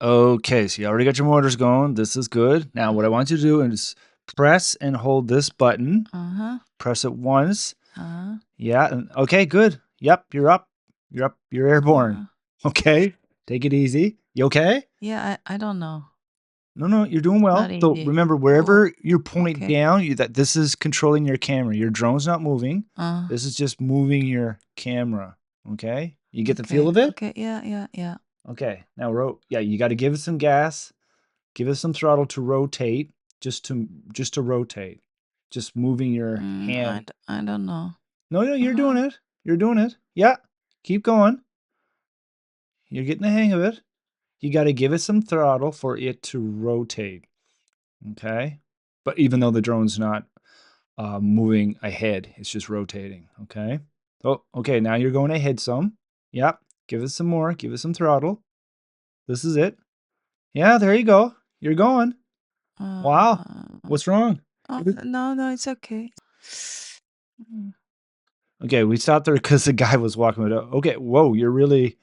Okay, so you already got your motors going. This is good. Now, what I want you to do is press and hold this button. Uh-huh. Press it once. Uh-huh. Yeah. Okay, good. Yep, you're up. You're up. You're airborne. Okay. Take it easy. You okay? Yeah, I don't know. No, you're doing well. Not So easy. remember, Oh, wherever you point okay. down, that this is controlling your camera. Your drone's not moving. Uh, This is just moving your camera. Okay? You get the feel okay. of it? Okay. Yeah. Okay. Now, yeah, you got to give it some gas. Give it some throttle to rotate, just to rotate. Just moving your hand. I don't know. No, you're doing it. You're doing it. Yeah. Keep going. You're getting the hang of it. You got to give it some throttle for it to rotate. Okay? But even though the drone's not moving ahead, it's just rotating. Okay? Oh, okay. Now you're going ahead some. Yep. Give it some more. Give it some throttle. This is it. Yeah, there you go. You're going. Wow. Uh, What's wrong? no, it's okay. Mm. Okay, we stopped there because the guy was walking with okay, whoa, you're really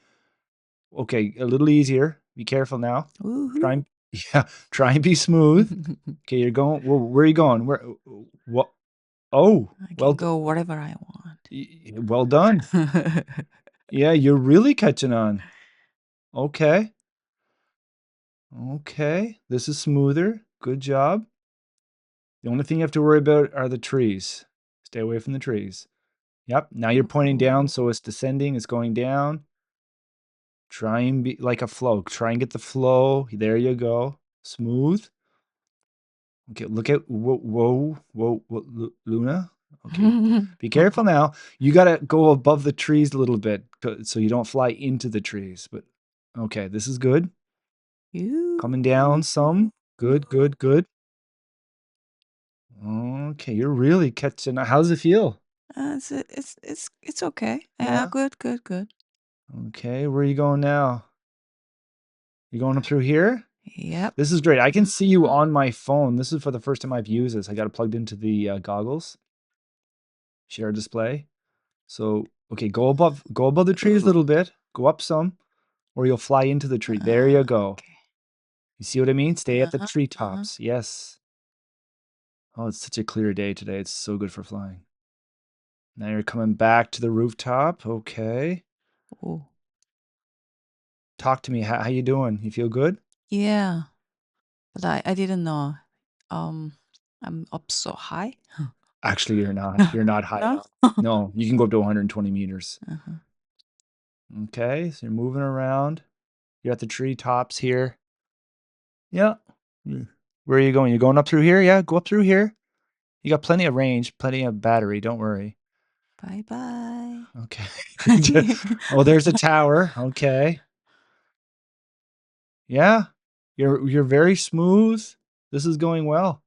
okay, a little easier. Be careful now. Woohoo. Try and yeah, try and be smooth. Okay, you're going where are you going? Where what oh, I well can go wherever I want. well done. Yeah, you're really catching on. Okay. Okay. This is smoother. Good job. The only thing you have to worry about are the trees. Stay away from the trees. Yep. Now you're pointing down, so it's descending, it's going down. Try and be like a flow. Try and get the flow. There you go. Smooth. Okay, look at whoa, Luna. Okay, be careful now. You gotta go above the trees a little bit so you don't fly into the trees. But okay, this is good. Coming down some. Good. Okay, you're really catching. How does it feel? It's okay. Yeah, Yeah. good. Okay, where are you going now? You going up through here? Yep. This is great. I can see you on my phone. This is for the first time I've used this. I got it plugged into the goggles. Share display. So, okay, go above the trees a little bit. Go up some, or you'll fly into the tree. There you go. Okay. You see what I mean? Stay at the Uh-huh. treetops. Yes. Oh, it's such a clear day today. It's so good for flying. Now you're coming back to the rooftop. Okay. Oh. Talk to me. How you doing? You feel good? Yeah. But I didn't know. Um, I'm up so high. Actually, you're not. You're not high No? enough. No, you can go up to 120 meters. Uh-huh. Okay, so you're moving around. You're at the treetops here. Yeah. Where are you going? You're going up through here? Yeah, go up through here. You got plenty of range, plenty of battery. Don't worry. Bye-bye. Okay. Oh, there's a tower. Okay. Yeah. You're very smooth. This is going well.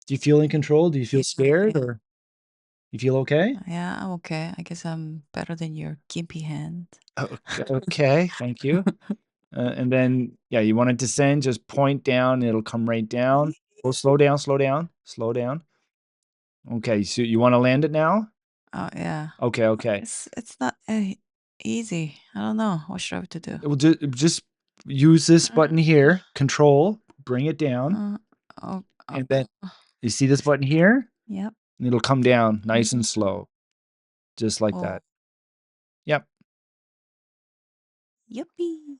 Do you feel in control? Do you feel scared Yeah. or you feel okay? Yeah, I'm okay. I guess I'm better than your gimpy hand. Okay. Thank you. And then, yeah, you want to descend, just point down, it'll come right down. Oh, slow down. Okay, so you want to land it now? Oh, yeah. Okay. It's not easy. I don't know. What should I have to do? Well, just use this button here, control, bring it down, Uh, oh, and then you see this button here? yep. And it'll come down nice and slow, just like Oh, that. Yep. yippee.